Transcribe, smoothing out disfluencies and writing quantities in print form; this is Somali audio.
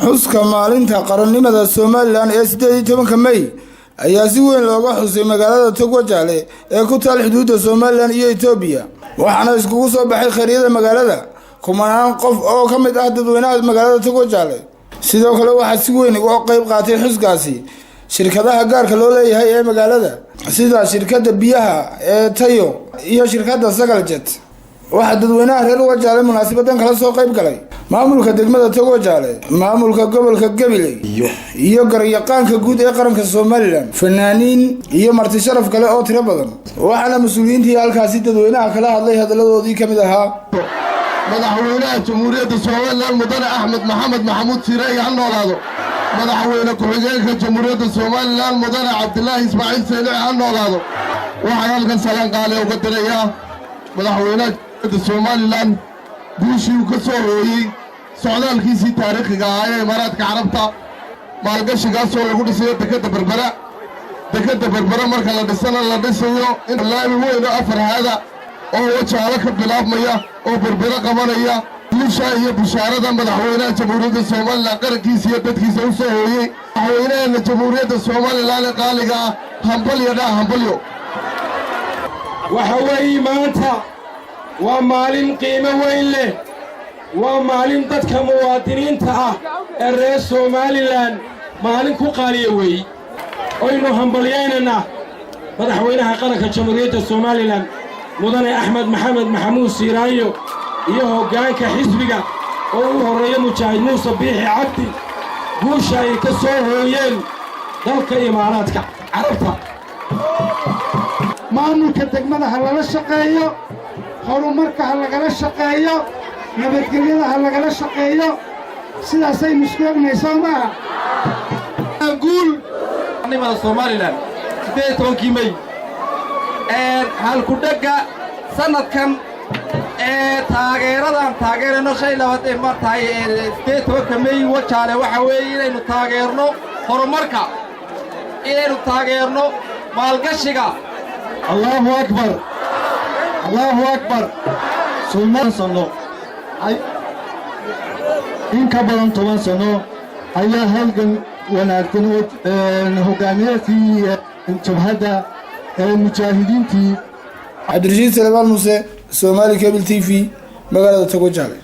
xuska maalinta qarannimada Soomaaliland ee 18 May ayaa si weyn looga xusay magaalada Togwajale ee ku taal xuduudda Soomaaliland iyo Itoobiya waxaana iskugu soo baxay khariidada magaalada kumanaan qof oo ka mid ah dadweynaha magaalada Togwajale sidoo kale waxa si weyn uga qayb qaatay xuskaasi shirkadaha gaarka loo leeyahay ee magaalada sida shirkadda biyaha ee Tayo iyo shirkadda Sagaljet waxa dadweynaha reer Togwajale munaasabadan kala soo qayb galay maamulka degmada Togwajale maamulka gobolka Gabiley iyo garyaqaanka guud ee qaranka Soomaaliland fanaaniin iyo marti sharaf kale oo tiro badan waxaana mas'uuliyiintii halkaasi dadweynaha kala hadlay hadaladoodii kamid ahaa madaxweynaha jamhuuriyadda Soomaaliland mudane Axmed Maxamed Maxamuud Siiraay ha noolaado madaxweyne ku-xigeenka jamhuuriyadda Soomaaliland mudane Cabdullaahi Ismaaciil Seyni ha noolaado waxaan halkan salaan qaali uga dirayaa madaxweynaha Soomaaliland guushii ka soo hooyay socdaalkiisii taariikhiga ah ee Imaaraadka Carabta maalgashigaas oo lagu dhisay dekada berbera marka la dhisana la dhisayo in laami weyn oo afar haada oo wajaale ka bilaabmaya oo berbera qabanaya guusha iyo bishaarada madaxweynaha jamhuuriyadda Soomaaliland qarankiisa iyo dadkiisa u soo hooyay madaxweynaha jamhuuriyadda Soomaaliland qaaliga hambalyo waxa weeye maanta waa maalin qiimo weyn leh waa maalin dadka muwaadiniinta ah ee reer Soomaaliland maalin ku qaaliya weey oynu hambalyeynana madaxweynaha qaranka jamhuuriyadda Soomaaliland mudane Axmed Maxamed Maxamuud Siiraay iyo hoggaanka xisbiga oo u horeeyo Mujaahid Muuse Biixi Cabdi guusha ay ka soo hooyeen dalka Imaaraadka Carabta maamulka degmada ha lala shaqeeyo horumarka ha lagala shaqeeyo nabadgelyada ha lagala shaqeeyo sidaasay musqoognaysaa maaha guul nimada Soomaaliland 18 May halku dhaga sanadkan taageerano shay labaad ee martay 18 May Wajaale waxa weeye inaynu taageerno horumarka inaynu taageerno maalgashiga Allahu akbar Soomaaliland sano in ka badan 10 sano ayaa halgan wanaagsan oo hogaamiyadii jabhada mujaahidiintii Cabdirashiid Salmaan Muuse Somali Cable TV magaalada Togwajale